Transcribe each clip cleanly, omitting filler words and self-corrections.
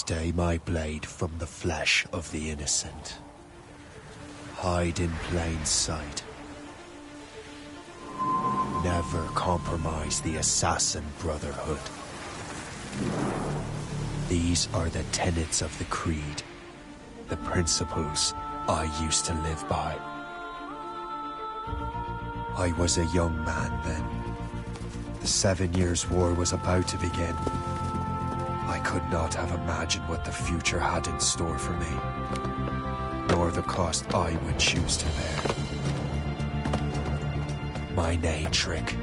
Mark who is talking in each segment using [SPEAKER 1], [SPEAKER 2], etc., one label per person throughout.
[SPEAKER 1] Stay my blade from the flesh of the innocent. Hide in plain sight. Never compromise the Assassin Brotherhood. These are the tenets of the Creed, the principles I used to live by. I was a young man then. The 7 Years' War was about to begin. I could not have imagined what the future had in store for me, nor the cost I would choose to bear. My name, Trick.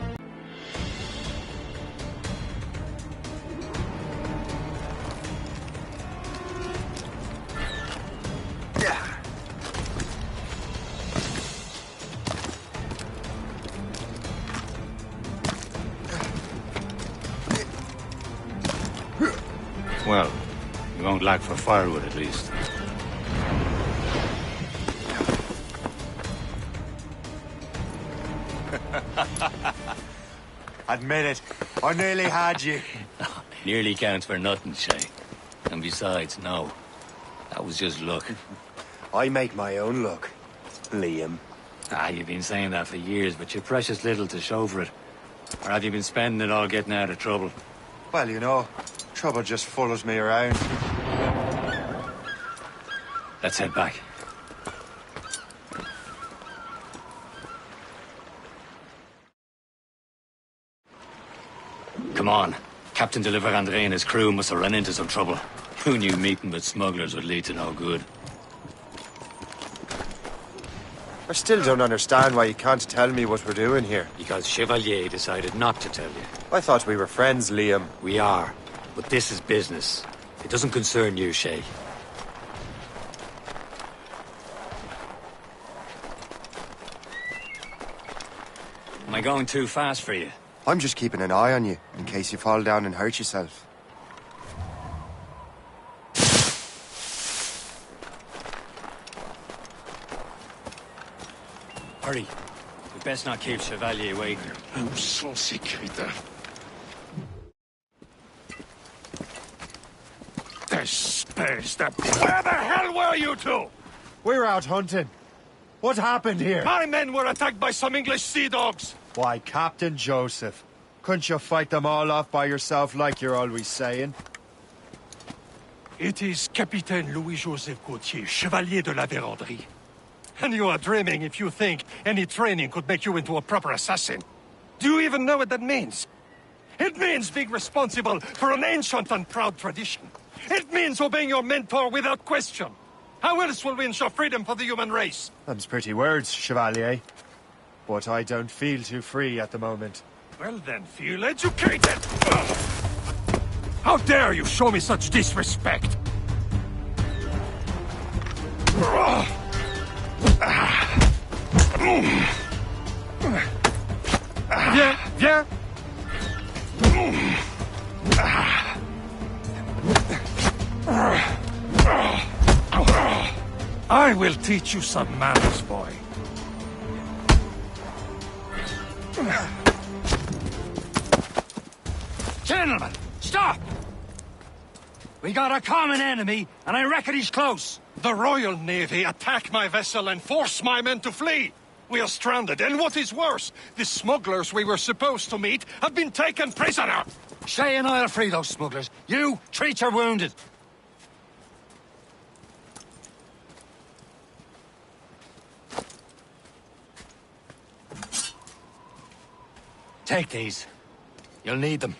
[SPEAKER 2] Well, we won't lack for firewood, at least.
[SPEAKER 1] Admit it, I nearly had you.
[SPEAKER 2] Nearly counts for nothing, Shay. And besides, no. That was just luck.
[SPEAKER 1] I make my own luck, Liam.
[SPEAKER 2] You've been saying that for years, but you're precious little to show for it. Or have you been spending it all getting out of trouble?
[SPEAKER 1] Well, you know, trouble just follows me around.
[SPEAKER 2] Let's head back. Come on. Captain de Andre and his crew must have run into some trouble. Who knew meeting with smugglers would lead to no good?
[SPEAKER 1] I still don't understand why you can't tell me what we're doing here.
[SPEAKER 2] Because Chevalier decided not to tell you.
[SPEAKER 1] I thought we were friends, Liam.
[SPEAKER 2] We are, but this is business. It doesn't concern you, Shay. Am I going too fast for you?
[SPEAKER 1] I'm just keeping an eye on you, in case you fall down and hurt yourself.
[SPEAKER 2] Hurry. We best not keep Chevalier waiting.
[SPEAKER 3] Où sont ces crétins? Espèce de... Where the hell were you two?
[SPEAKER 1] We're out hunting. What happened here?
[SPEAKER 3] My men were attacked by some English sea dogs.
[SPEAKER 1] Why, Captain Joseph. Couldn't you fight them all off by yourself like you're always saying?
[SPEAKER 3] It is Capitaine Louis-Joseph Gauthier, Chevalier de la Vérendrye. And you are dreaming if you think any training could make you into a proper assassin. Do you even know what that means? It means being responsible for an ancient and proud tradition. It means obeying your mentor without question. How else will we ensure freedom for the human race?
[SPEAKER 1] Them's pretty words, Chevalier. But I don't feel too free at the moment.
[SPEAKER 3] Well then, feel educated! Ugh. How dare you show me such disrespect? Viens, viens! I will teach you some manners, boy.
[SPEAKER 2] Gentlemen, stop! We got a common enemy, and I reckon he's close.
[SPEAKER 3] The Royal Navy attack my vessel and force my men to flee. We are stranded, and what is worse, the smugglers we were supposed to meet have been taken prisoner.
[SPEAKER 2] Shay and I'll free those smugglers. You, treat your wounded. Take these. You'll need them.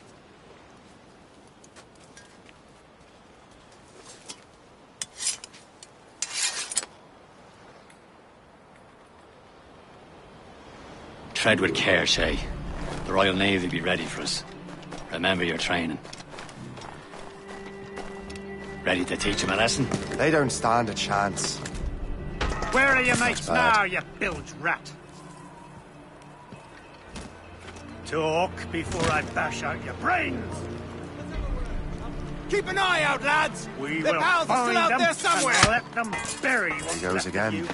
[SPEAKER 2] Tread with care, Shay. The Royal Navy be ready for us. Remember your training. Ready to teach them a lesson?
[SPEAKER 1] They don't stand a chance.
[SPEAKER 4] Where are your mates now, you bilge rat? Talk before I bash out your brains.
[SPEAKER 5] Keep an eye out, lads!
[SPEAKER 4] We
[SPEAKER 5] Their
[SPEAKER 4] will
[SPEAKER 5] pals are still
[SPEAKER 4] find
[SPEAKER 5] out
[SPEAKER 4] them
[SPEAKER 5] there somewhere!
[SPEAKER 4] and let them bury you.
[SPEAKER 1] He goes again.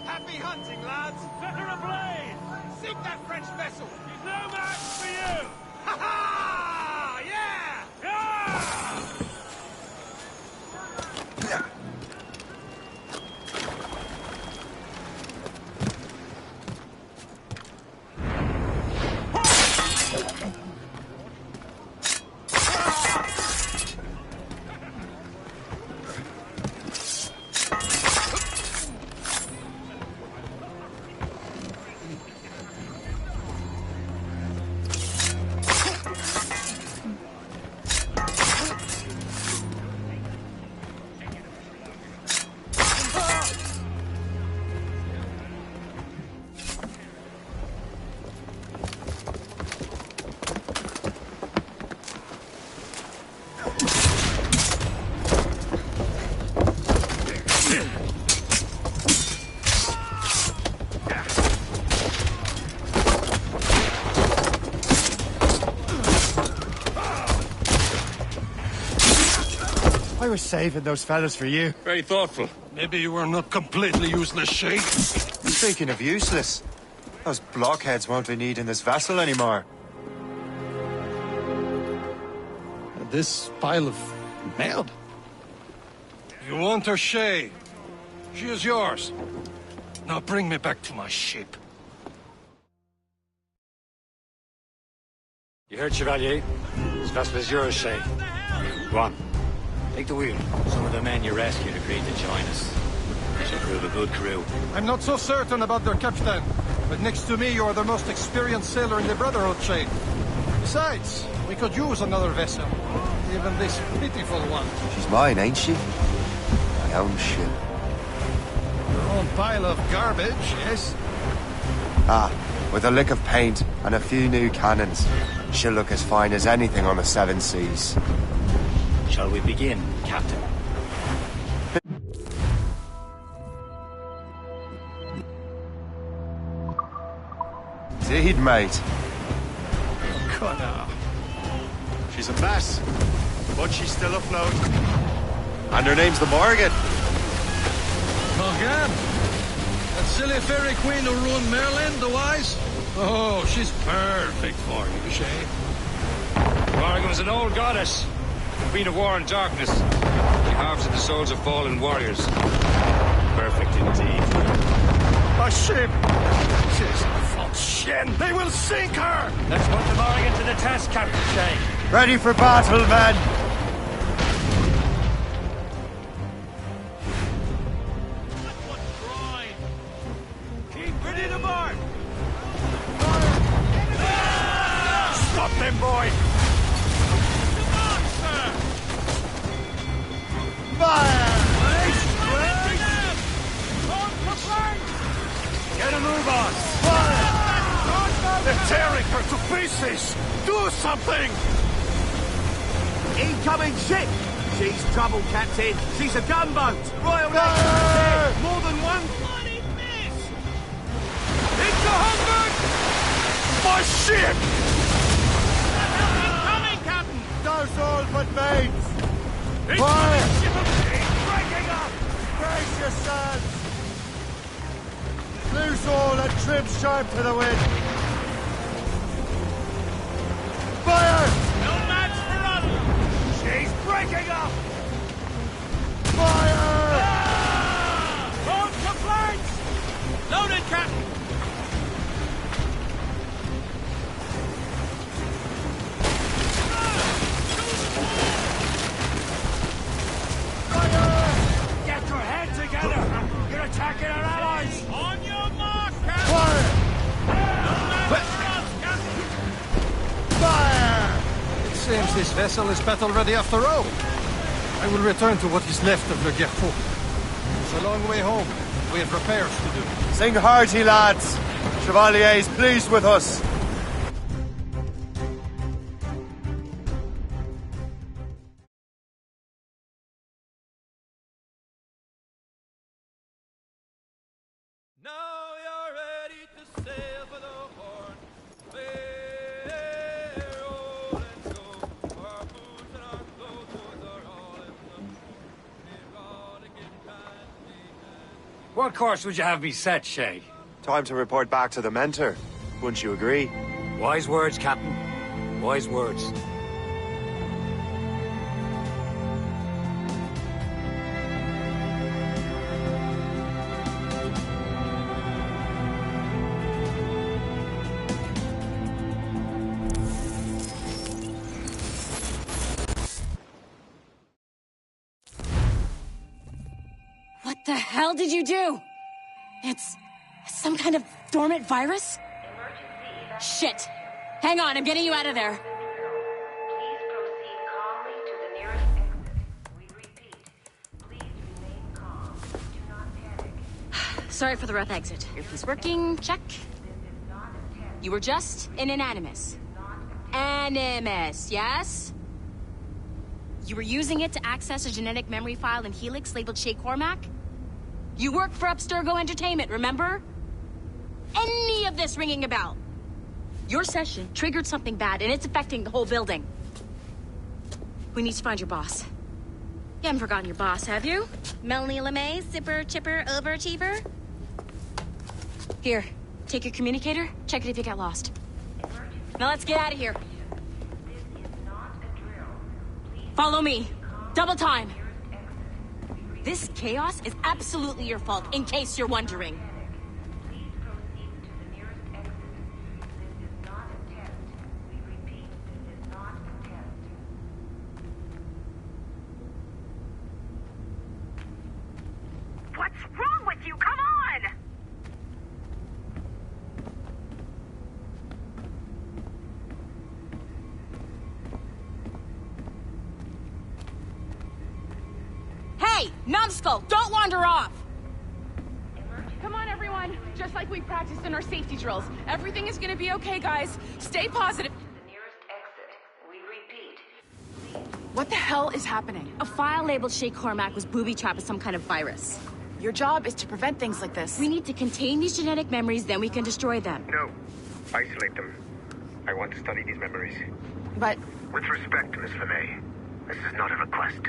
[SPEAKER 3] Happy hunting, lads!
[SPEAKER 4] Set her ablaze!
[SPEAKER 3] Sink that French vessel!
[SPEAKER 4] She's no match for you!
[SPEAKER 3] Ha ha! Yeah!
[SPEAKER 4] Yeah!
[SPEAKER 1] I was saving those fellas for you.
[SPEAKER 2] Very thoughtful.
[SPEAKER 3] Maybe you were not completely useless, Shay.
[SPEAKER 1] Speaking of useless, those blockheads won't be needing this vessel anymore.
[SPEAKER 3] This pile of mud. You want her, Shay? She is yours. Now bring me back to my ship.
[SPEAKER 2] You heard, Chevalier? This vessel is yours, Shay. Go on. Take the wheel. Some of the men you rescued agreed to join us. They should prove a good crew.
[SPEAKER 3] I'm not so certain about their captain, but next to me you are the most experienced sailor in the Brotherhood, Shay. Besides, we could use another vessel. Even this pitiful one.
[SPEAKER 1] She's mine, ain't she? My own ship.
[SPEAKER 3] Your own pile of garbage, yes?
[SPEAKER 1] Ah, with a lick of paint and a few new cannons, she'll look as fine as anything on the seven seas.
[SPEAKER 2] Shall we begin, Captain?
[SPEAKER 1] Indeed, mate.
[SPEAKER 3] Connor.
[SPEAKER 1] She's a mess, but she's still afloat. And her name's the Morgan.
[SPEAKER 3] Morgan? That silly fairy queen who ruined Merlin, the wise? Oh, she's perfect for you, Shay.
[SPEAKER 2] Morgan was an old goddess. Queen of war and darkness. She harvested the souls of fallen warriors. Perfect indeed.
[SPEAKER 3] A ship! She's a false shen! They will sink her!
[SPEAKER 2] Let's put the Morgan to the test, Captain Shay.
[SPEAKER 1] Ready for battle, men!
[SPEAKER 3] Keep ready to march! Stop them, boy! Get a move on! They're tearing her to pieces! Do something!
[SPEAKER 5] Incoming ship! She's trouble, Captain. She's a gunboat. Royal Navy. More than one bloody miss! It's a hundred!
[SPEAKER 3] My ship!
[SPEAKER 5] Incoming, Captain!
[SPEAKER 1] Those all but mates!
[SPEAKER 3] Fire!
[SPEAKER 5] Ship of breaking up!
[SPEAKER 1] Brace yourselves! Loose all and trim sharp to the wind! Fire!
[SPEAKER 5] No match for us!
[SPEAKER 3] She's breaking up!
[SPEAKER 1] Fire!
[SPEAKER 5] Hold to flanks! Loaded, Captain!
[SPEAKER 3] Get your head together! You're attacking our allies!
[SPEAKER 5] On your mark, Captain!
[SPEAKER 1] Fire!
[SPEAKER 3] Seems this vessel is battle-ready after all. I will return to what is left of Le Guerfou. It's a long way home. We have repairs to do.
[SPEAKER 6] Sing hearty, lads. Chevalier is pleased with us.
[SPEAKER 2] What course would you have me set, Shay?
[SPEAKER 6] Time to report back to the mentor. Wouldn't you agree?
[SPEAKER 2] Wise words, Captain. Wise words.
[SPEAKER 7] What the hell did you do? It's some kind of dormant virus? Shit. Hang on, I'm getting you out of there.
[SPEAKER 8] Please proceed calmly to the nearest exit. We repeat, please remain calm. Do not panic.
[SPEAKER 7] Sorry for the rough exit. Earpiece working, check. You were just in an animus. Animus, yes? You were using it to access a genetic memory file in Helix labeled Shay Cormac? You worked for Abstergo Entertainment, remember? Any of this ringing a bell? Your session triggered something bad, and it's affecting the whole building. We need to find your boss. You haven't forgotten your boss, have you? Melanie LeMay, zipper, chipper, overachiever? Here, take your communicator, check it if you get lost. Now let's get out of here.
[SPEAKER 8] This is not a drill. Please
[SPEAKER 7] Follow me. Double time.
[SPEAKER 8] nearest exit.
[SPEAKER 7] This chaos is absolutely your fault, in case you're wondering.
[SPEAKER 8] Please proceed to the nearest exit. This is not a test. We repeat, this is not a test.
[SPEAKER 9] What's wrong with you? Come on!
[SPEAKER 7] Hey, numbskull, don't wander off!
[SPEAKER 9] Come on, everyone. Just like we practiced in our safety drills. Everything is gonna be okay, guys. Stay positive.
[SPEAKER 8] The nearest exit. We repeat.
[SPEAKER 9] What the hell is happening?
[SPEAKER 7] A file labeled Shay Cormac was booby-trapped with some kind of virus.
[SPEAKER 9] Your job is to prevent things like this.
[SPEAKER 7] We need to contain these genetic memories, then we can destroy them.
[SPEAKER 10] No. Isolate them. I want to study these memories.
[SPEAKER 9] But
[SPEAKER 10] With respect, Miss LeMay, this is not a request.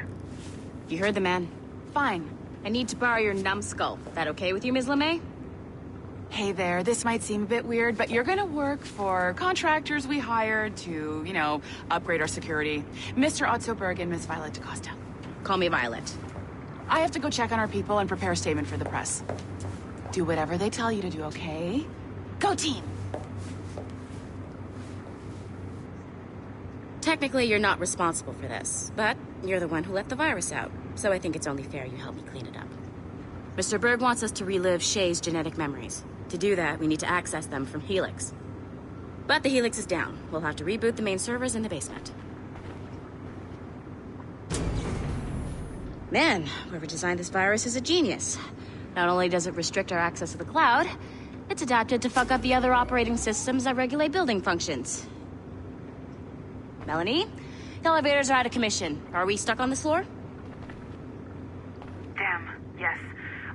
[SPEAKER 7] You heard the man.
[SPEAKER 9] fine.
[SPEAKER 7] I need to borrow your numbskull. That okay with you, Ms. LeMay?
[SPEAKER 9] Hey there, this might seem a bit weird, but you're gonna work for contractors we hired to, upgrade our security. Mr. Otto Berg and Miss Violet DaCosta.
[SPEAKER 7] Call me Violet.
[SPEAKER 9] I have to go check on our people and prepare a statement for the press. Do whatever they tell you to do, okay? Go team!
[SPEAKER 7] Technically, you're not responsible for this, but you're the one who let the virus out, so I think it's only fair you help me clean it up. Mr. Berg wants us to relive Shay's genetic memories. To do that, we need to access them from Helix. But the Helix is down. We'll have to reboot the main servers in the basement. Man, whoever designed this virus is a genius. Not only does it restrict our access to the cloud, it's adapted to fuck up the other operating systems that regulate building functions. Melanie? The elevators are out of commission. Are we stuck on this floor?
[SPEAKER 9] Damn, yes.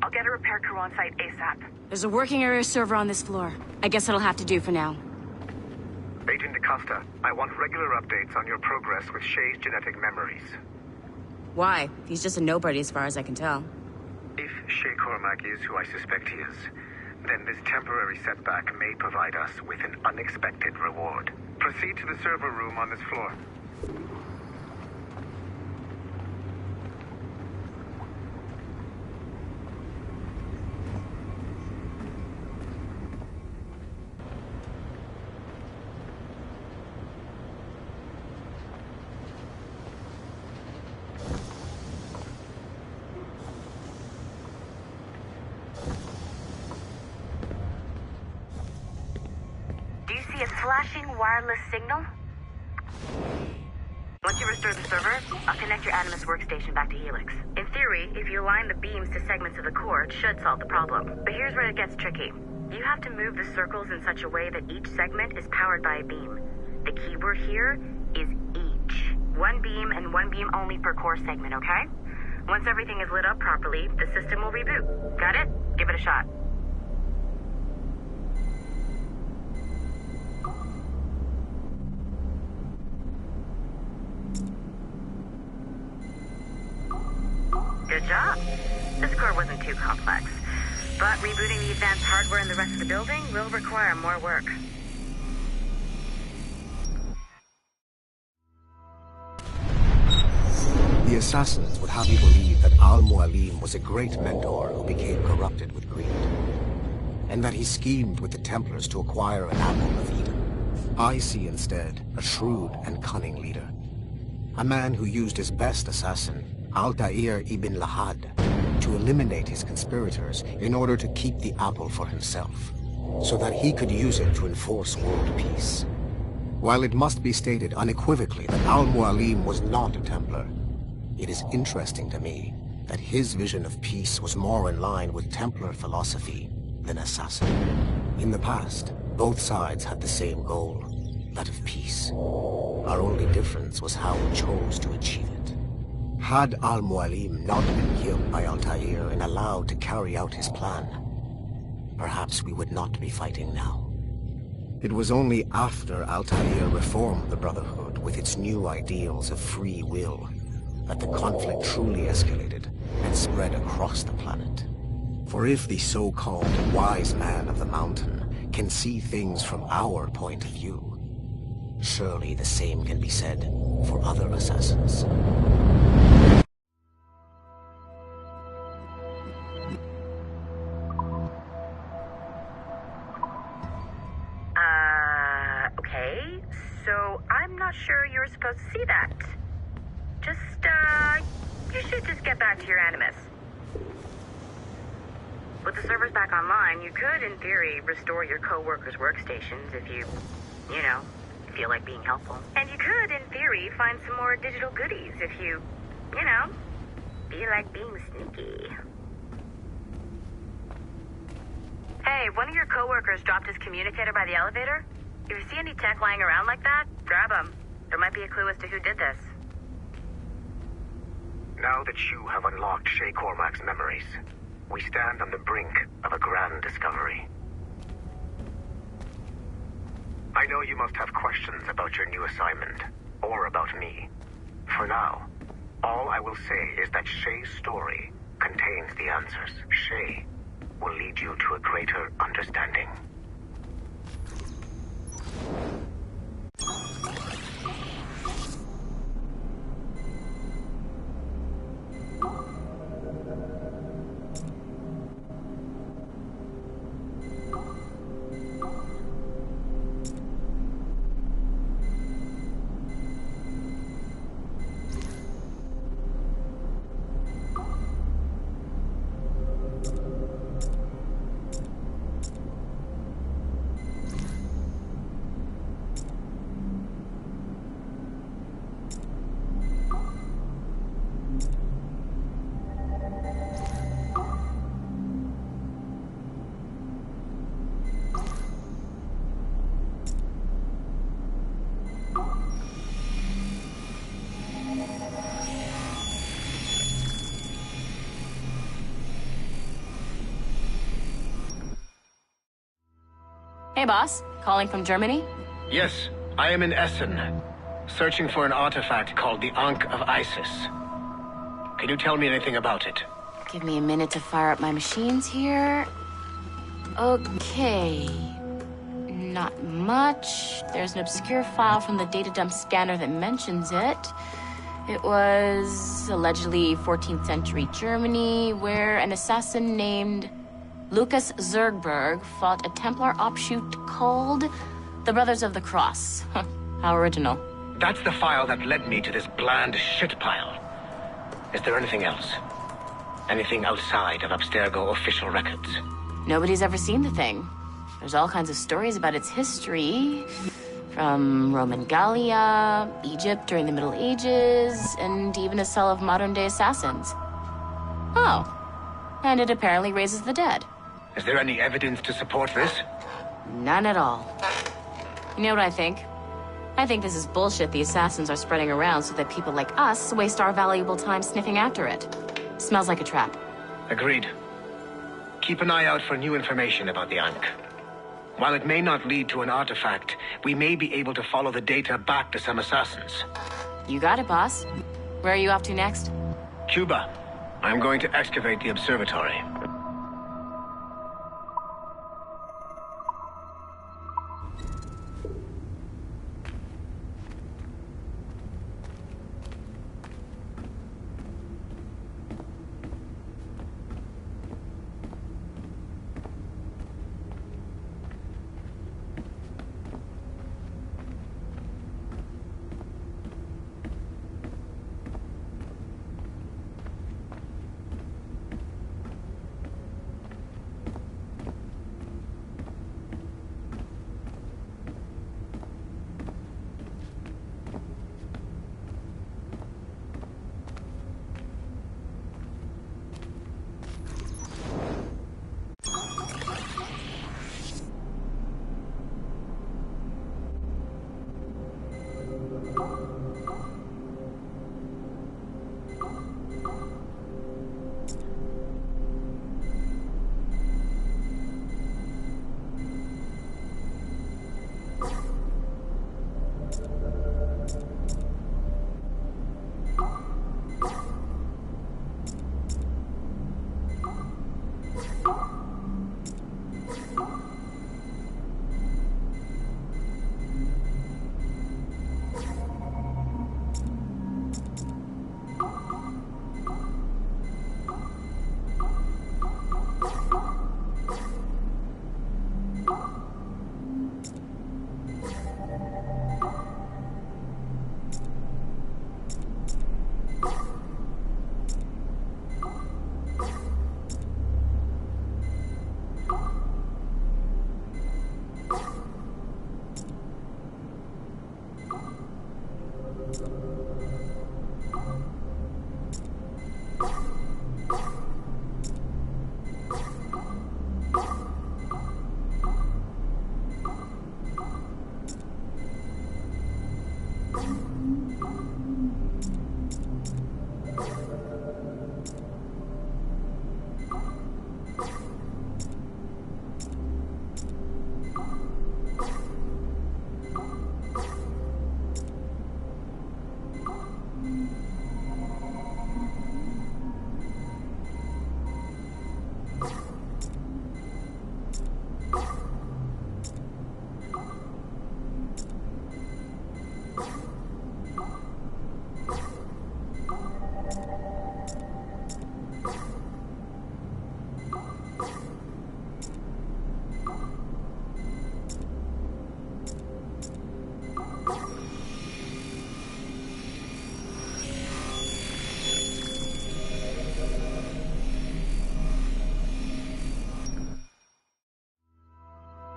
[SPEAKER 9] I'll get a repair crew on site ASAP.
[SPEAKER 7] There's a working area server on this floor. I guess it'll have to do for now.
[SPEAKER 10] Agent DaCosta, I want regular updates on your progress with Shay's genetic memories.
[SPEAKER 7] Why? He's just a nobody as far as I can tell.
[SPEAKER 10] If Shay Cormac is who I suspect he is, then this temporary setback may provide us with an unexpected reward. Proceed to the server room on this floor.
[SPEAKER 9] Do you see a flashing wireless signal?
[SPEAKER 11] Once you restore the server, I'll connect your Animus workstation back to Helix. In theory, if you align the beams to segments of the core, it should solve the problem. But here's where it gets tricky. You have to move the circles in such a way that each segment is powered by a beam. The keyword here is each. One beam and one beam only per core segment, okay? Once everything is lit up properly, the system will reboot. Got it? Give it a shot. Good job. This core wasn't too complex. But rebooting the advanced hardware in the rest of the building will require more work.
[SPEAKER 12] The assassins would have you believe that Al-Mualim was a great mentor who became corrupted with greed, and that he schemed with the Templars to acquire an apple of Eden. I see instead a shrewd and cunning leader, a man who used his best assassin, Altair ibn Lahad, to eliminate his conspirators in order to keep the apple for himself, so that he could use it to enforce world peace. While it must be stated unequivocally that Al-Mualim was not a Templar, it is interesting to me that his vision of peace was more in line with Templar philosophy than assassin. In the past, both sides had the same goal, that of peace. Our only difference was how we chose to achieve it. Had Al-Mualim not been killed by Altair and allowed to carry out his plan, perhaps we would not be fighting now. It was only after Altair reformed the Brotherhood with its new ideals of free will that the conflict truly escalated and spread across the planet. For if the so-called wise man of the mountain can see things from our point of view, surely the same can be said for other assassins.
[SPEAKER 11] Okay, so I'm not sure you're supposed to see that. You should just get back to your Animus. With the servers back online, you could, in theory, restore your co-workers' workstations if you feel like being helpful. And you could, in theory, find some more digital goodies if you feel like being sneaky. Hey, one of your co-workers dropped his communicator by the elevator. If you see any tech lying around like that, grab them. There might be a clue as to who did this.
[SPEAKER 10] Now that you have unlocked Shay Cormac's memories, we stand on the brink of a grand discovery. I know you must have questions about your new assignment, or about me. For now, all I will say is that Shay's story contains the answers. Shay will lead you to a greater understanding.
[SPEAKER 7] Hey, boss. Calling from Germany?
[SPEAKER 5] Yes, I am in Essen, searching for an artifact called the Ankh of Isis. Can you tell me anything about it?
[SPEAKER 7] Give me a minute to fire up my machines here. Okay. Not much. There's an obscure file from the data dump scanner that mentions it. It was allegedly 14th century Germany, where an assassin named Lucas Zergberg fought a Templar offshoot called the Brothers of the Cross. How original.
[SPEAKER 5] That's the file that led me to this bland shit pile. Is there anything else? Anything outside of Abstergo official records?
[SPEAKER 7] Nobody's ever seen the thing. There's all kinds of stories about its history. From Roman Gallia, Egypt during the Middle Ages, and even a cell of modern-day assassins. Oh. And it apparently raises the dead.
[SPEAKER 10] Is there any evidence to support this?
[SPEAKER 7] None at all. You know what I think? I think this is bullshit the assassins are spreading around so that people like us waste our valuable time sniffing after it. Smells like a trap.
[SPEAKER 10] Agreed. Keep an eye out for new information about the Ankh. While it may not lead to an artifact, we may be able to follow the data back to some assassins.
[SPEAKER 7] You got it, boss. Where are you off to next?
[SPEAKER 10] Cuba. I'm going to excavate the observatory.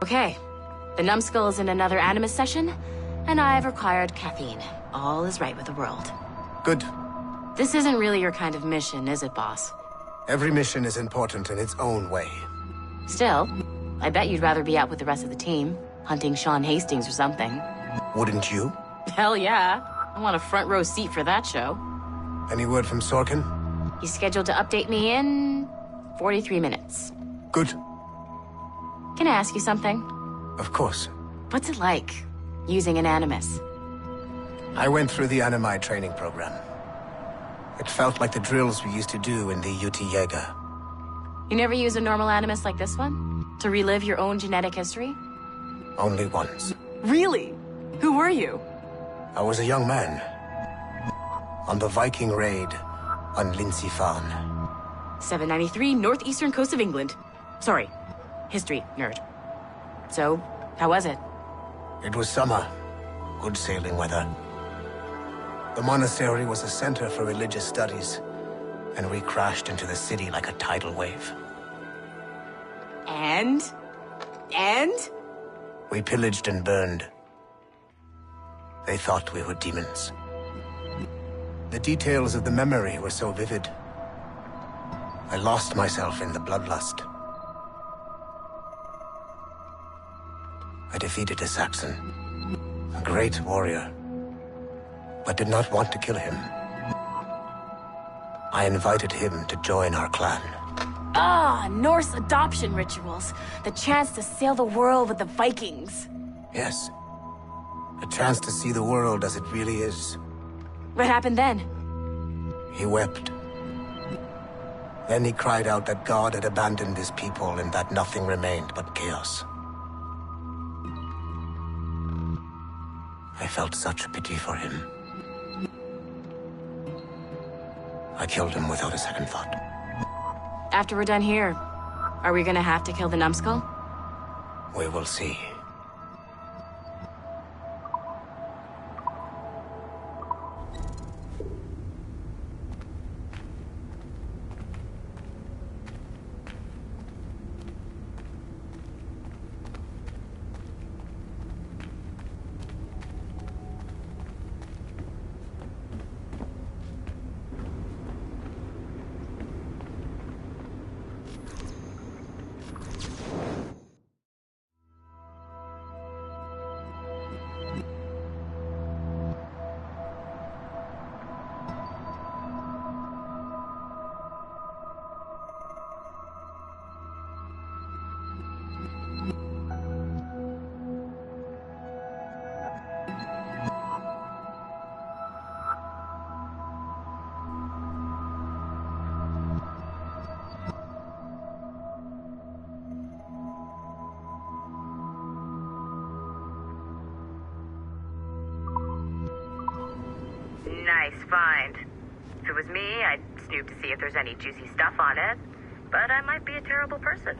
[SPEAKER 7] Okay. The numbskull is in another Animus session, and I've required caffeine. All is right with the world.
[SPEAKER 12] Good.
[SPEAKER 7] This isn't really your kind of mission, is it, boss?
[SPEAKER 12] Every mission is important in its own way.
[SPEAKER 7] Still, I bet you'd rather be out with the rest of the team, hunting Sean Hastings or something.
[SPEAKER 12] Wouldn't you?
[SPEAKER 7] Hell yeah. I want a front row seat for that show.
[SPEAKER 12] Any word from Sorkin?
[SPEAKER 7] He's scheduled to update me in 43 minutes.
[SPEAKER 12] Good.
[SPEAKER 7] Can I ask you something?
[SPEAKER 12] Of course.
[SPEAKER 7] What's it like, using an Animus?
[SPEAKER 12] I went through the Animi training program. It felt like the drills we used to do in the UT Jaeger.
[SPEAKER 7] You never use a normal Animus like this one? To relive your own genetic history?
[SPEAKER 12] Only once.
[SPEAKER 7] Really? Who were you?
[SPEAKER 12] I was a young man. On the Viking raid on Lindsey Farn.
[SPEAKER 7] 793, northeastern coast of England. Sorry, history nerd. So, how was it?
[SPEAKER 12] It was summer. Good sailing weather. The monastery was a center for religious studies, and we crashed into the city like a tidal wave.
[SPEAKER 7] And?
[SPEAKER 12] We pillaged and burned. They thought we were demons. The details of the memory were so vivid. I lost myself in the bloodlust. I defeated a Saxon, a great warrior, but did not want to kill him. I invited him to join our clan.
[SPEAKER 13] Ah, Norse adoption rituals. The chance to sail the world with the Vikings.
[SPEAKER 12] Yes. A chance to see the world as it really is.
[SPEAKER 13] What happened then?
[SPEAKER 12] He wept. Then he cried out that God had abandoned his people and that nothing remained but chaos. I felt such pity for him. I killed him without a second thought.
[SPEAKER 13] After we're done here, are we gonna have to kill the numbskull?
[SPEAKER 12] We will see.
[SPEAKER 11] Nice find. If it was me, I'd snoop to see if there's any juicy stuff on it. But I might be a terrible person.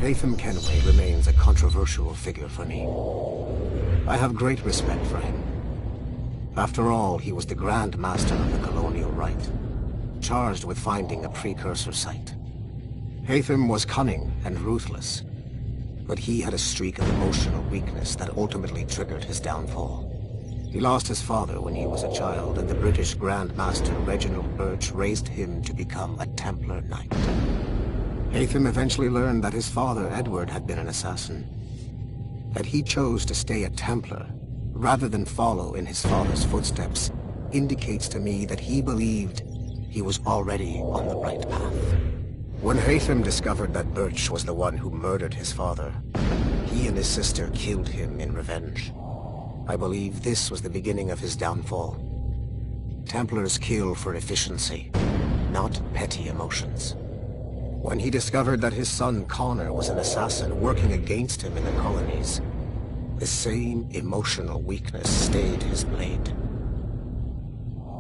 [SPEAKER 12] Haytham Kenway remains a controversial figure for me. I have great respect for him. After all, he was the Grand Master of the Colonial Rite, charged with finding a precursor site. Haytham was cunning and ruthless, but he had a streak of emotional weakness that ultimately triggered his downfall. He lost his father when he was a child, and the British Grand Master Reginald Birch raised him to become a Templar Knight. Haytham eventually learned that his father, Edward, had been an assassin. That he chose to stay a Templar, rather than follow in his father's footsteps, indicates to me that he believed he was already on the right path. When Haytham discovered that Birch was the one who murdered his father, he and his sister killed him in revenge. I believe this was the beginning of his downfall. Templars kill for efficiency, not petty emotions. When he discovered that his son Connor was an assassin working against him in the colonies, the same emotional weakness stayed his blade.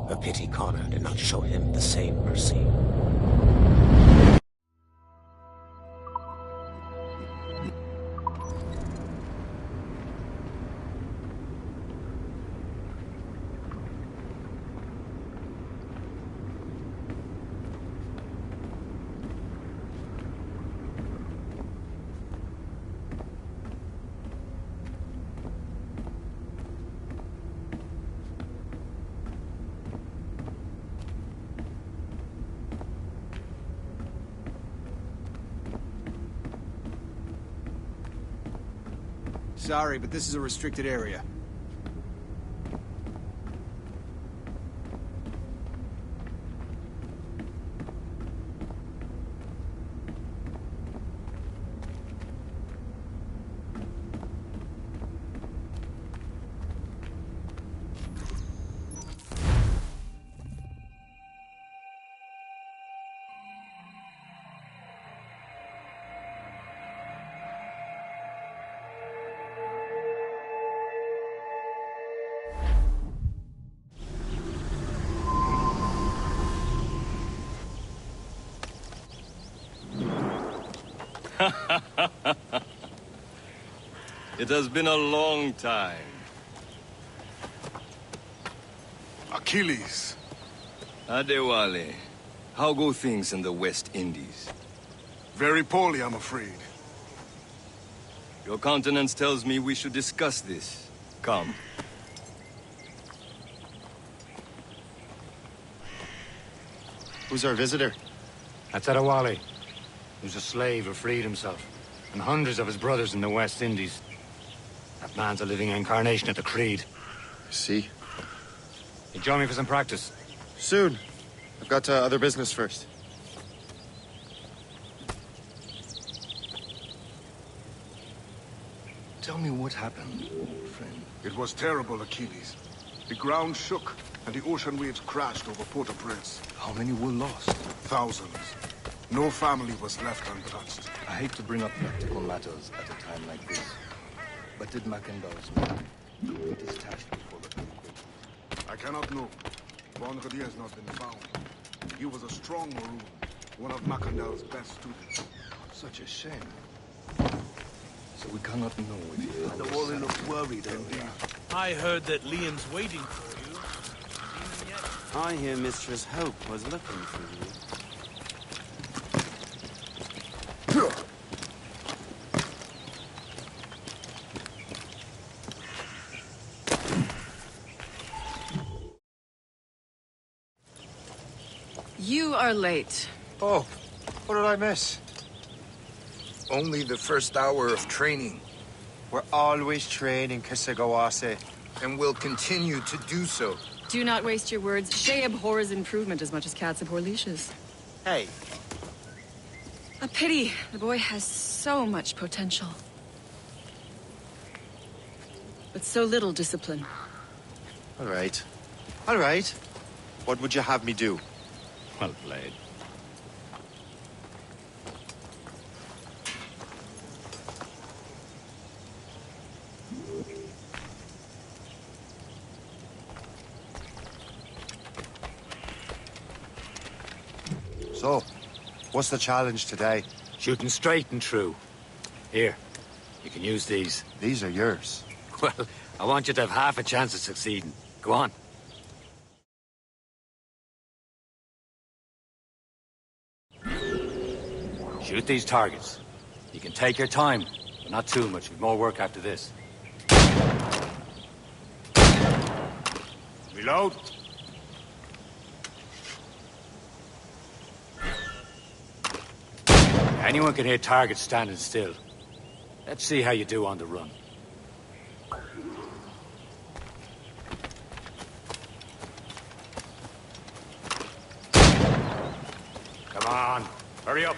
[SPEAKER 12] A pity Connor did not show him the same mercy.
[SPEAKER 14] Sorry, but this is a restricted area.
[SPEAKER 15] It has been a long time.
[SPEAKER 16] Achilles.
[SPEAKER 15] Adewale, how go things in the West Indies?
[SPEAKER 16] Very poorly, I'm afraid.
[SPEAKER 15] Your countenance tells me we should discuss this. Come.
[SPEAKER 6] Who's our visitor?
[SPEAKER 2] That's Adewale. Who's a slave who freed himself. And hundreds of his brothers in the West Indies. That man's a living incarnation of the Creed.
[SPEAKER 6] I see.
[SPEAKER 2] You join me for some practice?
[SPEAKER 6] Soon. I've got other business first.
[SPEAKER 15] Tell me what happened, old friend.
[SPEAKER 16] It was terrible, Achilles. The ground shook, and the ocean waves crashed over Port-au-Prince.
[SPEAKER 15] How many were lost?
[SPEAKER 16] Thousands. No family was left untouched.
[SPEAKER 15] I hate to bring up practical matters at a time like this. But did Macandal's men be discharged before the earthquake?
[SPEAKER 16] I cannot know. Bonradier has not been found. He was a strong Maroon, one of Macandal's best students.
[SPEAKER 15] Such a shame. So we cannot know if he found
[SPEAKER 5] The warrior looked worried earlier.
[SPEAKER 17] I heard that Liam's waiting for you.
[SPEAKER 18] I hear Mistress Hope was looking for you.
[SPEAKER 9] You are late.
[SPEAKER 1] Oh, what did I miss?
[SPEAKER 19] Only the first hour of training.
[SPEAKER 1] We're always training, Kisagawase.
[SPEAKER 19] And will continue to do so.
[SPEAKER 20] Do not waste your words. Shay abhors improvement as much as cats abhor leashes.
[SPEAKER 1] Hey.
[SPEAKER 20] A pity. The boy has so much potential. But so little discipline.
[SPEAKER 1] All right. All right. What would you have me do?
[SPEAKER 2] Well played.
[SPEAKER 1] So, what's the challenge today?
[SPEAKER 2] Shooting straight and true. Here, you can use these.
[SPEAKER 1] These are yours.
[SPEAKER 2] Well, I want you to have half a chance of succeeding. Go on. Shoot these targets. You can take your time, but not too much. We've more work after this. Reload. Anyone can hit targets standing still. Let's see how you do on the run. Come on, hurry up.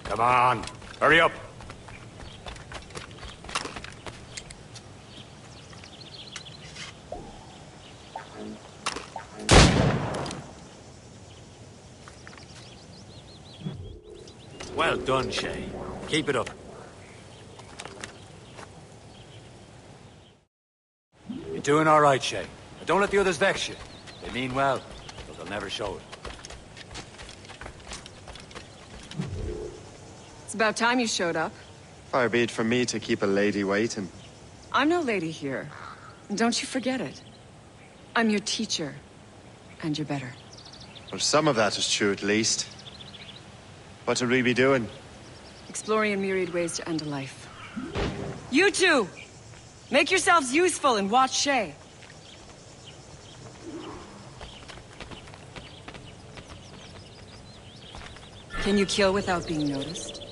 [SPEAKER 2] Come on, hurry up. Well done, Shay. Keep it up. You're doing all right, Shay. But don't let the others vex you. They mean well, but they'll never show it.
[SPEAKER 20] It's about time you showed up.
[SPEAKER 1] Far be it from me to keep a lady waiting.
[SPEAKER 20] I'm no lady here. And don't you forget it. I'm your teacher. And you're better.
[SPEAKER 1] Well, some of that is true, at least. What should we be doing?
[SPEAKER 20] Exploring a myriad ways to end a life. You two! Make yourselves useful and watch Shay. Can you kill without being noticed?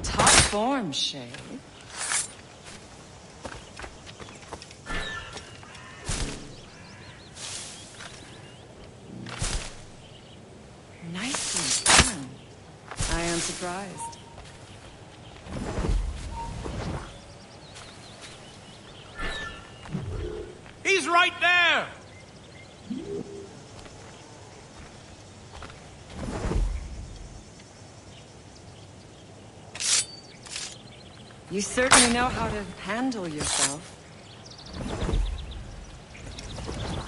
[SPEAKER 20] Top form, Shay. surprised.
[SPEAKER 17] He's right there!
[SPEAKER 20] You certainly know how to handle yourself.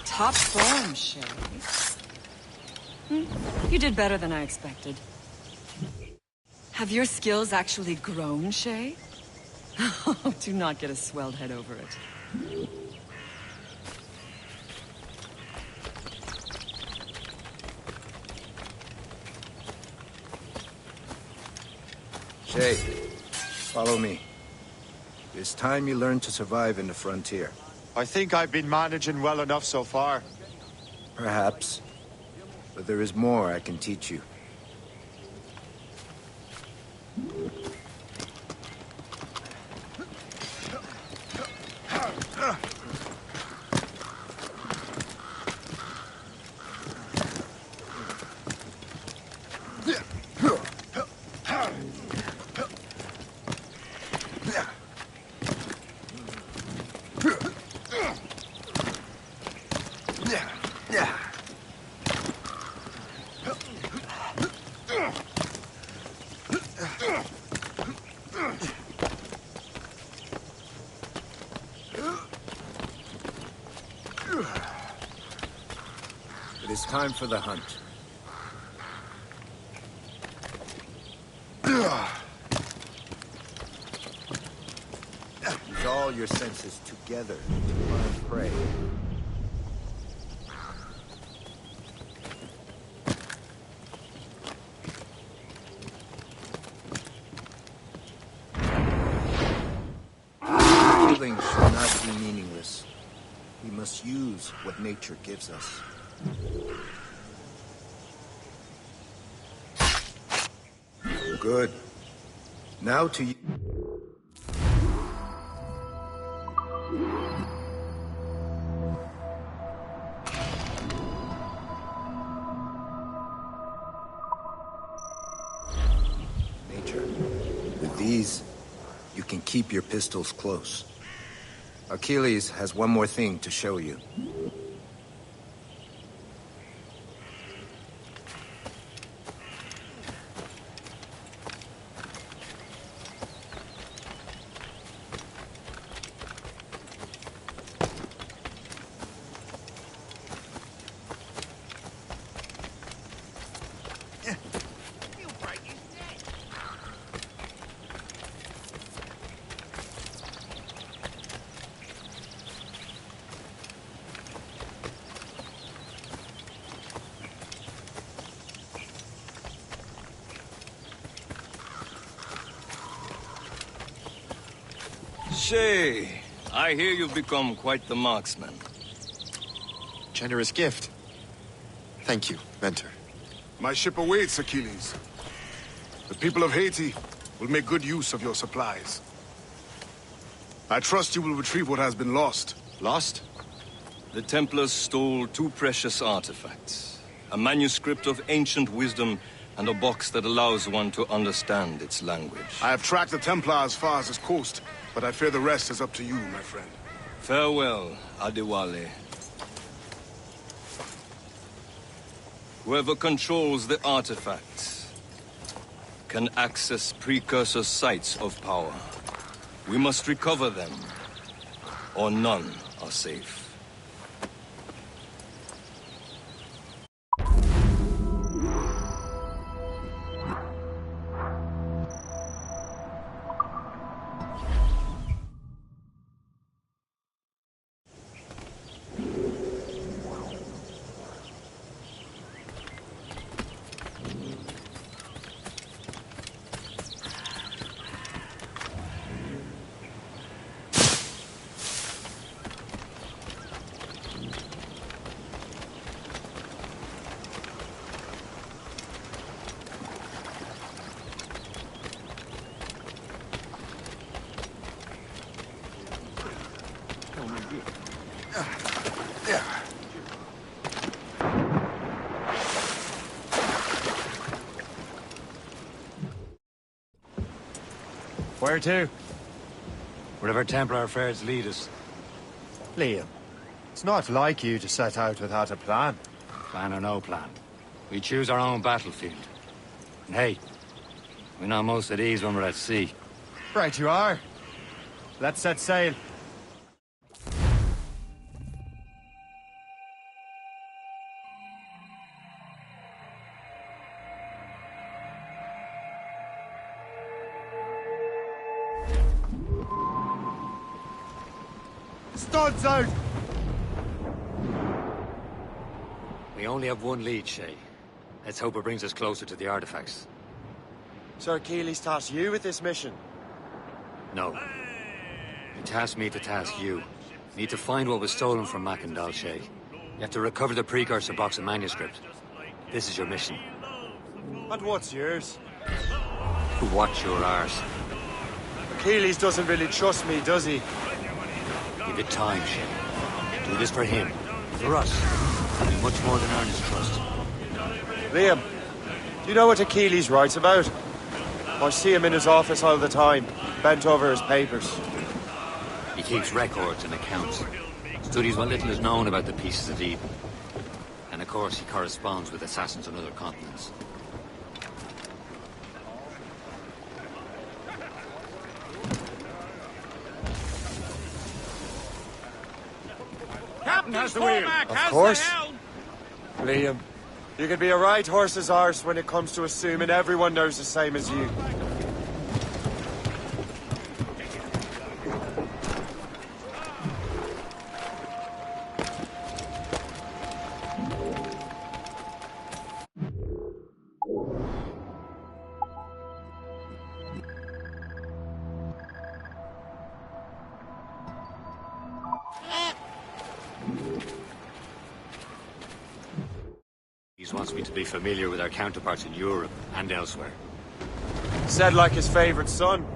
[SPEAKER 20] Top form, Shay. You did better than I expected. Have your skills actually grown, Shay? Do not get a swelled head over it.
[SPEAKER 15] Shay, follow me. It's time you learn to survive in the frontier.
[SPEAKER 6] I think I've been managing well enough so far.
[SPEAKER 15] Perhaps. But there is more I can teach you. It is time for the hunt. Use all your senses together to find prey. Killing should not be meaningless. We must use what nature gives us. Good. Now to you. Nature. With these, you can keep your pistols close. Achilles has one more thing to show you.
[SPEAKER 21] Shay, I hear you've become quite the marksman.
[SPEAKER 6] Generous gift. Thank you, Mentor.
[SPEAKER 16] My ship awaits, Achilles. The people of Haiti will make good use of your supplies. I trust you will retrieve what has been lost.
[SPEAKER 6] Lost?
[SPEAKER 21] The Templars stole 2 precious artifacts. A manuscript of ancient wisdom and a box that allows one to understand its language.
[SPEAKER 16] I have tracked the Templar as far as this coast, but I fear the rest is up to you, my friend.
[SPEAKER 21] Farewell, Adewale. Whoever controls the artifacts can access precursor sites of power. We must recover them, or none are safe.
[SPEAKER 6] Where to?
[SPEAKER 2] Wherever Templar affairs lead us.
[SPEAKER 6] Liam, it's not like you to set out without a plan.
[SPEAKER 2] Plan or no plan. We choose our own battlefield. And hey, we know most at ease when we're at sea.
[SPEAKER 6] Right you are. Let's set sail. Studs out!
[SPEAKER 2] We only have one lead, Shay. Let's hope it brings us closer to the artifacts.
[SPEAKER 6] Sir Keeley's tasked you with this mission.
[SPEAKER 2] No. He tasked me to task you. You need to find what was stolen from Mackandal, Shay. You have to recover the precursor box of manuscript. This is your mission.
[SPEAKER 6] And what's yours?
[SPEAKER 2] To watch your arse.
[SPEAKER 6] Keeley's doesn't really trust me, does he?
[SPEAKER 2] Give it time, Shay. Do this for him. For us. It'll be much more than earn his trust.
[SPEAKER 6] Liam, do you know what Achilles writes about? I see him in his office all the time, bent over his papers.
[SPEAKER 2] He keeps records and accounts. Studies what little is known about the pieces of Eden. And of course, he corresponds with assassins on other continents.
[SPEAKER 5] Captain has the wheel.
[SPEAKER 6] Of course. Liam, you can be a right horse's arse when it comes to assuming everyone knows the same as you.
[SPEAKER 2] He wants me to be familiar with our counterparts in Europe and elsewhere.
[SPEAKER 6] Said like his favorite son.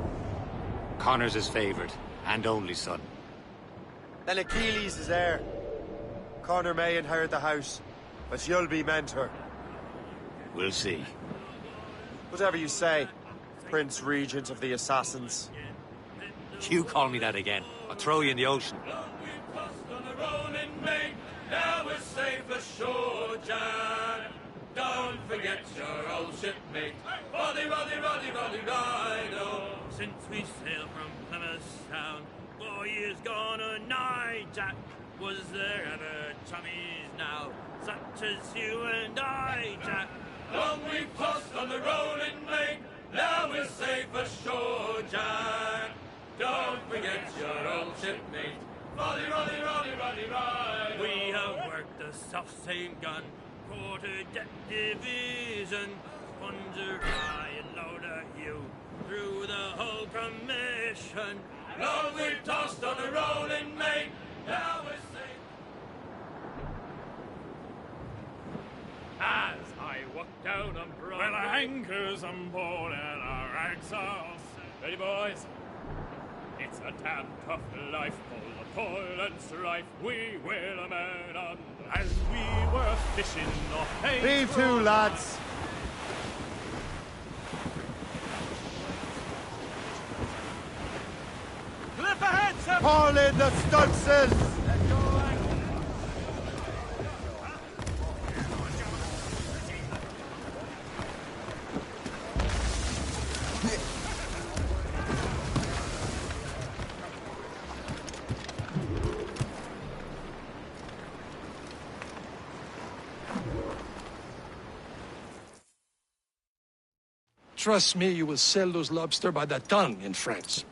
[SPEAKER 2] Connor's his favorite and only son.
[SPEAKER 6] Then Achilles is heir. Connor may inherit the house, but you'll be mentor.
[SPEAKER 2] We'll see.
[SPEAKER 6] Whatever you say, Prince Regent of the Assassins.
[SPEAKER 2] You call me that again, I'll throw you in the ocean.
[SPEAKER 17] Now we're safe ashore, Jack. Don't forget your old shipmate, Roddy, Rido. Since we sailed from Plymouth Sound, 4 years gone a night, Jack. Was there ever chummies now, such as you and I, Jack? Long we've tossed on the rolling main, now we're safe ashore, Jack. Don't forget your old shipmate, Roddy, Rido. We have worked the self-same gun, quarter-deck division, Plunger high and loader you through the whole commission. Long we've tossed on the rolling main, now we're safe. As I walk down on Broadway, well, our anchor's on board and our rags are all set. Ready, boys? It's a damn tough life, full of toil and strife. We will a man on as we were fishing off.
[SPEAKER 6] Leave to, lads.
[SPEAKER 5] Cliff ahead, sir!
[SPEAKER 6] Haul in the stunsails!
[SPEAKER 3] Trust me, you will sell those lobster by the ton in France.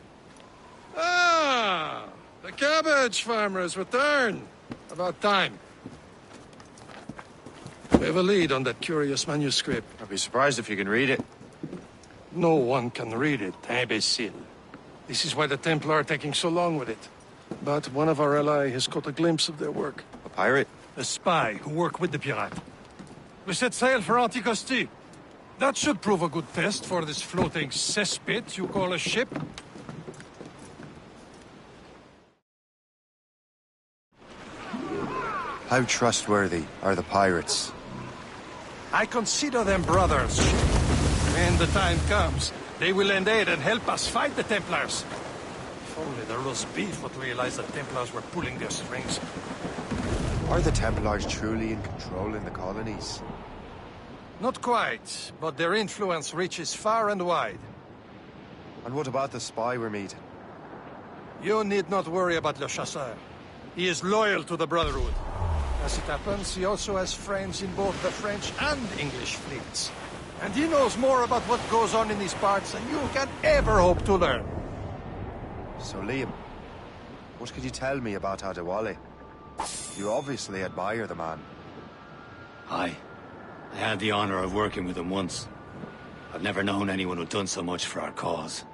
[SPEAKER 3] Ah, the cabbage farmer has returned. About time. We have a lead on that curious manuscript.
[SPEAKER 6] I'd be surprised if you can read it.
[SPEAKER 3] No one can read it, imbecile. This is why the Templar are taking so long with it. But one of our allies has caught a glimpse of their work.
[SPEAKER 6] A pirate?
[SPEAKER 3] A spy who worked with the pirate. We set sail for Anticosti. That should prove a good test for this floating cesspit you call a ship.
[SPEAKER 6] How trustworthy are the pirates?
[SPEAKER 3] I consider them brothers. When the time comes, They will lend aid and help us fight the Templars. If only the roast beef would realize the Templars were pulling their strings.
[SPEAKER 6] Are the Templars truly in control in the colonies?
[SPEAKER 3] Not quite, but their influence reaches far and wide.
[SPEAKER 6] And what about the spy we're meeting?
[SPEAKER 3] You need not worry about Le Chasseur. He is loyal to the Brotherhood. As it happens, he also has friends in both the French and English fleets. And he knows more about what goes on in these parts than you can ever hope to learn.
[SPEAKER 6] So, Liam, what could you tell me about Adewale? You obviously admire the man.
[SPEAKER 2] Aye. I had the honor of working with him once. I've never known anyone who'd done so much for our cause.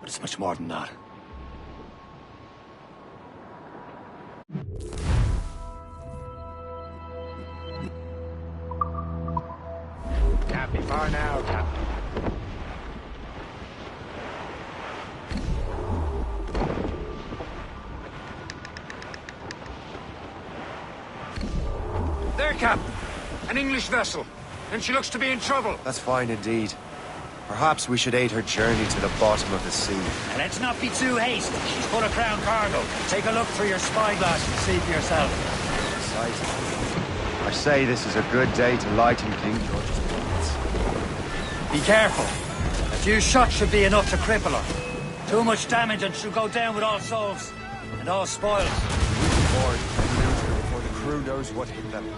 [SPEAKER 2] But it's much more than that.
[SPEAKER 5] Can't be far now, Captain.
[SPEAKER 6] There, Captain! An English vessel, and she looks to be in trouble. That's fine indeed. Perhaps we should aid her journey to the bottom of the sea.
[SPEAKER 2] And let's not be too hasty. She's full of crown cargo. Take a look through your spyglass and see for yourself.
[SPEAKER 6] I say this is a good day to lighten King George's bullets.
[SPEAKER 2] Be careful. A few shots should be enough to cripple her. Too much damage and she'll go down with all souls. And all spoils.
[SPEAKER 6] Board and lose her before the crew knows what hit them.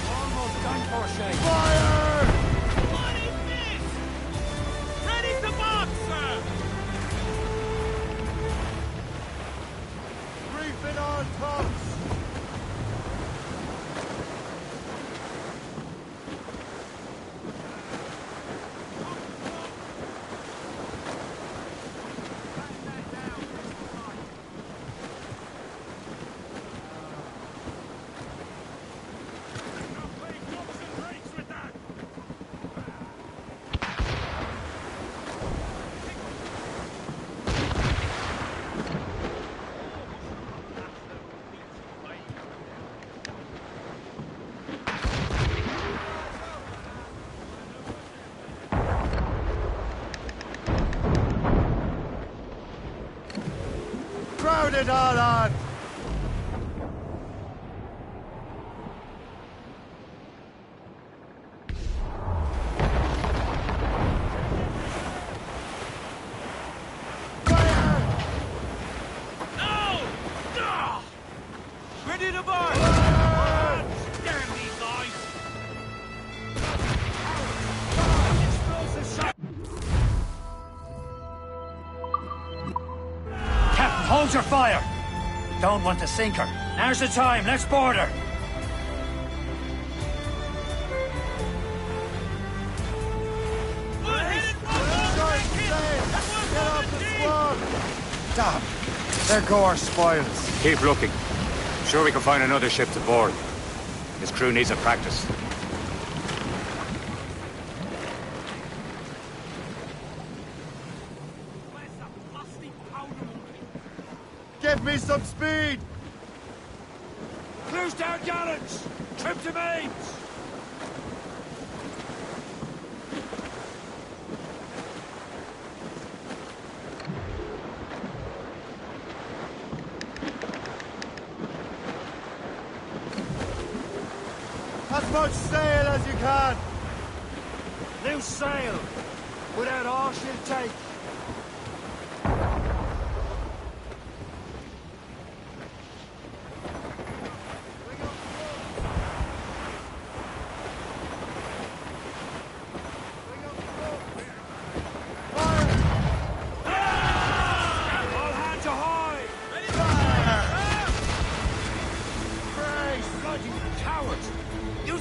[SPEAKER 2] Almost done for, Shay.
[SPEAKER 5] Fire! What is this? Ready to box, sir! Reefing on tops! Crowd it all on! Ready to board! Damn these guys! Explosive shot!
[SPEAKER 2] Captain, hold your fire. Don't want to sink her. Now's the time. Let's board her.
[SPEAKER 6] Damn! There go our spoils.
[SPEAKER 2] Keep looking. I'm sure we can find another ship to board. This crew needs a practice.
[SPEAKER 5] Give me some speed! Cruise down gallants! Trim to mains! As much sail as you can! Loose sail! Without all she'll take!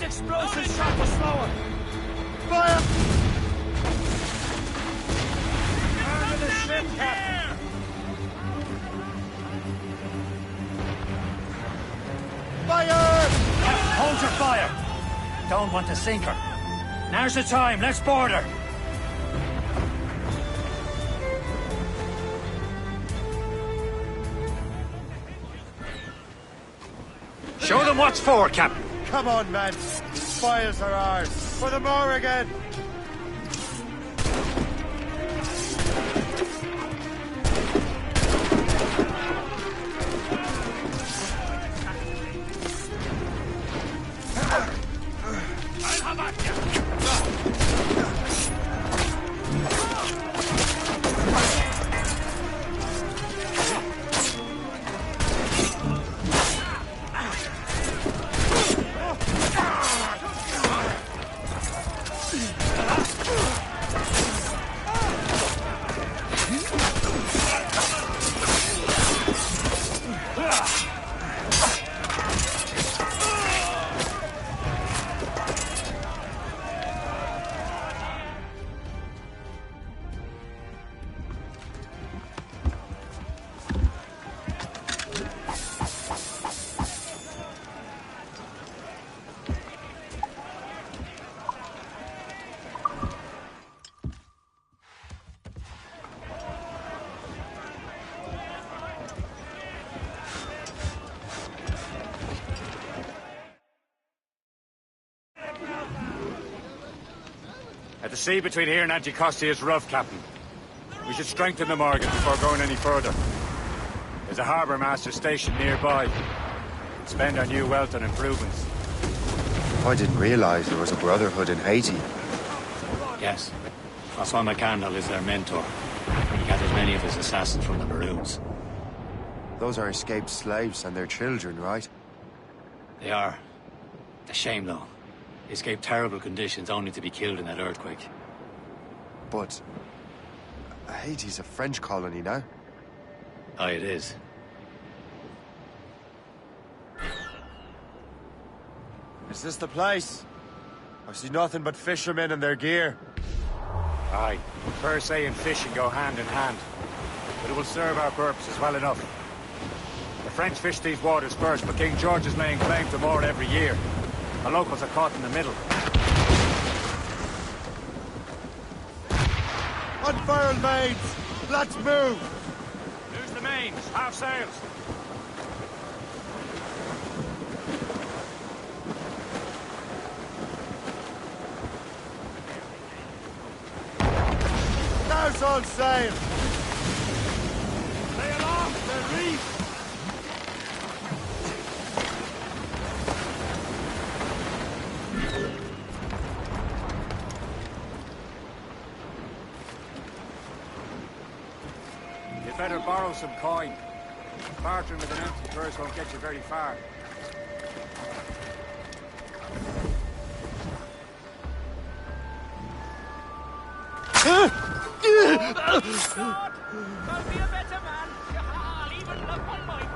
[SPEAKER 5] Explosive shot to slow her! Fire! Turn to the ship, Captain! Fire!
[SPEAKER 2] Captain, hold your fire! Don't want to sink her. Now's the time. Let's board her. Show them what's for, Captain.
[SPEAKER 6] Come on, men. These fires are ours. For the Morrigan!
[SPEAKER 2] The sea between here and Anticosti is rough, Captain. We should strengthen the Morgan before going any further. There's a harbour master stationed nearby. We'll spend our new wealth on improvements.
[SPEAKER 6] I didn't realize there was a brotherhood in Haiti.
[SPEAKER 2] Yes. Francois McCandle is their mentor. He gathers many of his assassins from the Maroons.
[SPEAKER 6] Those are escaped slaves and their children, right?
[SPEAKER 2] They are. A shame, though. They escaped terrible conditions only to be killed in that earthquake.
[SPEAKER 6] But Haiti's a French colony now.
[SPEAKER 2] Aye, it is.
[SPEAKER 6] Is this the place? I see nothing but fishermen and their gear.
[SPEAKER 2] Aye. Per se and fishing go hand in hand. But it will serve our purposes well enough. The French fish these waters first, but King George is laying claim to more every year. The locals are caught in the middle.
[SPEAKER 6] Unfurled mains! Let's move!
[SPEAKER 2] Who's the mains? Half sails.
[SPEAKER 6] Now's all sail!
[SPEAKER 5] Lay aloft, the reef!
[SPEAKER 2] Better borrow some coin. Bartering with an empty purse won't get you very far.
[SPEAKER 5] God! I'll be a better man. I'll even love my mind.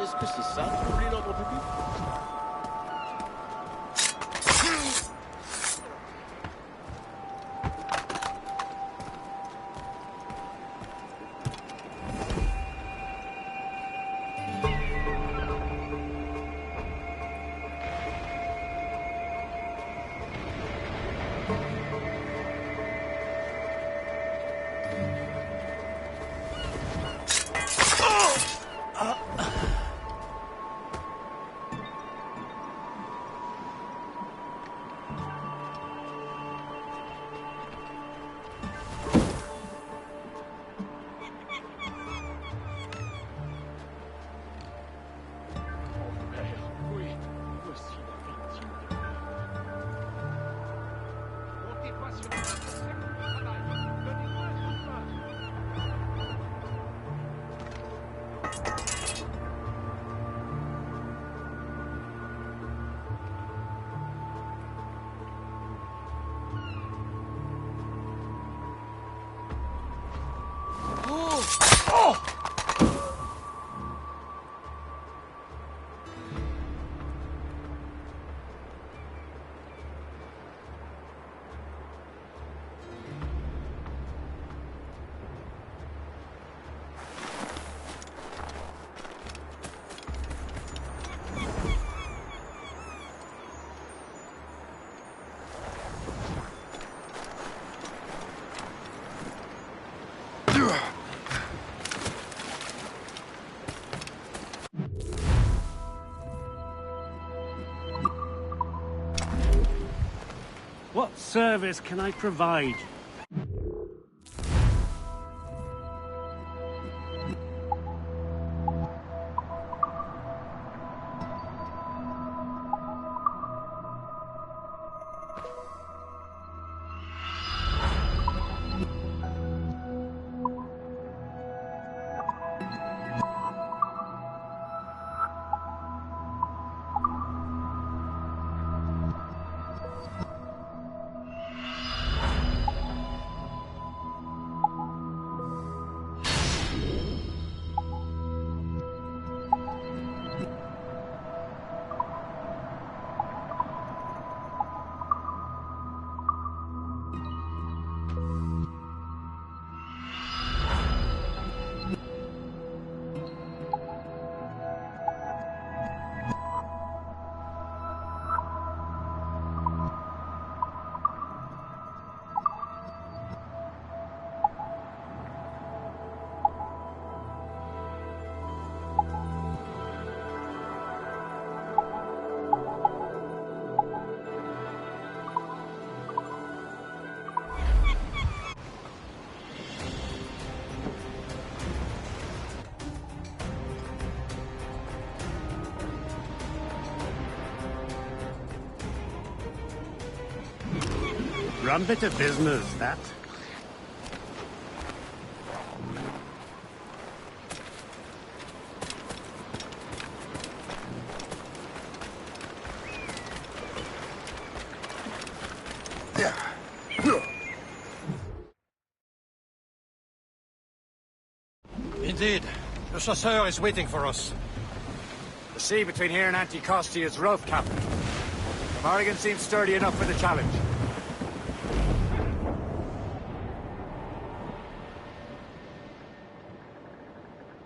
[SPEAKER 4] Est-ce que c'est ça, troubler l'ordre public?
[SPEAKER 5] What service can I provide? Rum bit of business, that.
[SPEAKER 3] Indeed. The chasseur is waiting for us.
[SPEAKER 2] The sea between here and Anticosti is rough, Captain. The Morrigan seems sturdy enough for the challenge.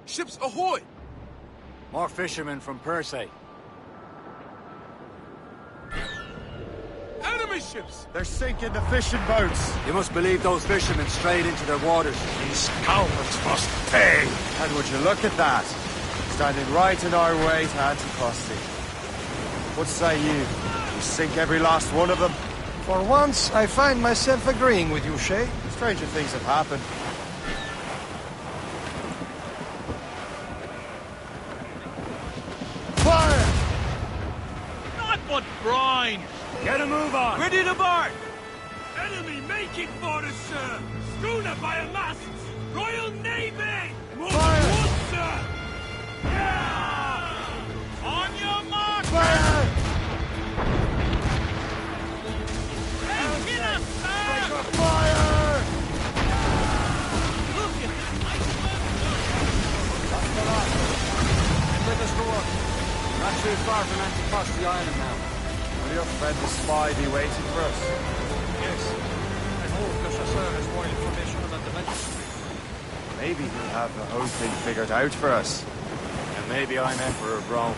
[SPEAKER 14] Ships ahoy!
[SPEAKER 2] More fishermen from Persay.
[SPEAKER 14] Enemy ships!
[SPEAKER 6] They're sinking the fishing boats.
[SPEAKER 2] You must believe those fishermen strayed into their waters.
[SPEAKER 3] These cowards must pay!
[SPEAKER 6] And would you look at that? Standing right in our way to Anticosti. What say you? We sink every last one of them?
[SPEAKER 3] For once, I find myself agreeing with you, Shay.
[SPEAKER 6] Stranger things have happened. Fire!
[SPEAKER 5] Not but brine!
[SPEAKER 2] Get a move on!
[SPEAKER 5] Ready to bark! Enemy making for us, sir! Schooner by a mast! Royal Navy! Move wood, sir! Yeah! On your mark!
[SPEAKER 6] Fire!
[SPEAKER 5] Get up, sir!
[SPEAKER 6] Fire!
[SPEAKER 5] Look at this iceberg!
[SPEAKER 2] Let us go up. Not too far from Anticosti Island now.
[SPEAKER 6] Will your friend the spy be waiting for us?
[SPEAKER 3] Yes. I hope the chasseur has more information about the venture.
[SPEAKER 6] Maybe he'll have the whole thing figured out for us.
[SPEAKER 2] And maybe I'm Emperor of Rome.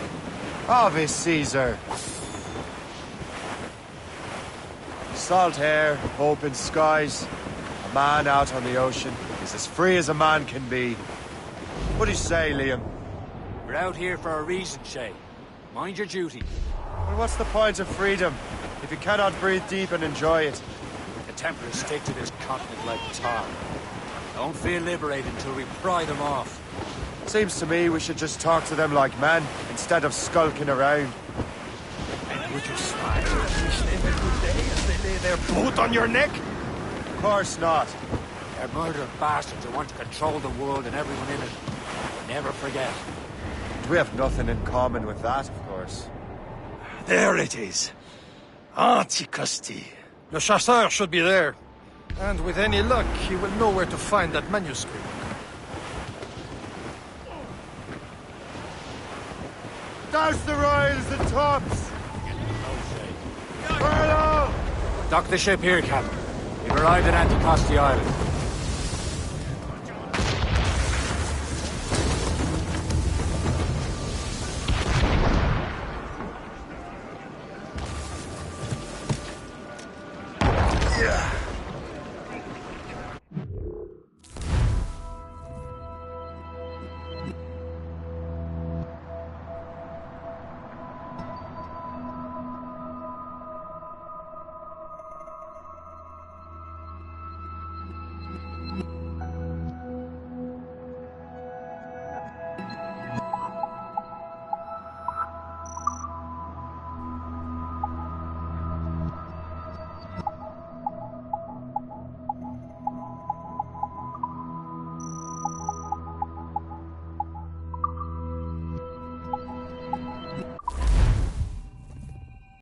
[SPEAKER 6] Ave Caesar! Salt air, open skies. A man out on the ocean is as free as a man can be. What do you say, Liam?
[SPEAKER 2] We're out here for a reason, Shay. Mind your duty.
[SPEAKER 6] Well, what's the point of freedom if you cannot breathe deep and enjoy it?
[SPEAKER 2] The Templars stick to this continent like tar. Don't feel liberated until we pry them off.
[SPEAKER 6] Seems to me we should just talk to them like men, instead of skulking around.
[SPEAKER 3] Would you smile and wish them a good day as they lay their boot on your neck?
[SPEAKER 6] Of course not.
[SPEAKER 2] They're murderous bastards who want to control the world and everyone in it. Never forget.
[SPEAKER 6] We have nothing in common with that, of course.
[SPEAKER 3] There it is. Anticosti. The chasseur should be there. And with any luck, he will know where to find that manuscript.
[SPEAKER 6] Douse the royals and tops! Furlough!
[SPEAKER 2] Dock the ship here, Captain. We've arrived at Anticosti Island.
[SPEAKER 6] Yeah.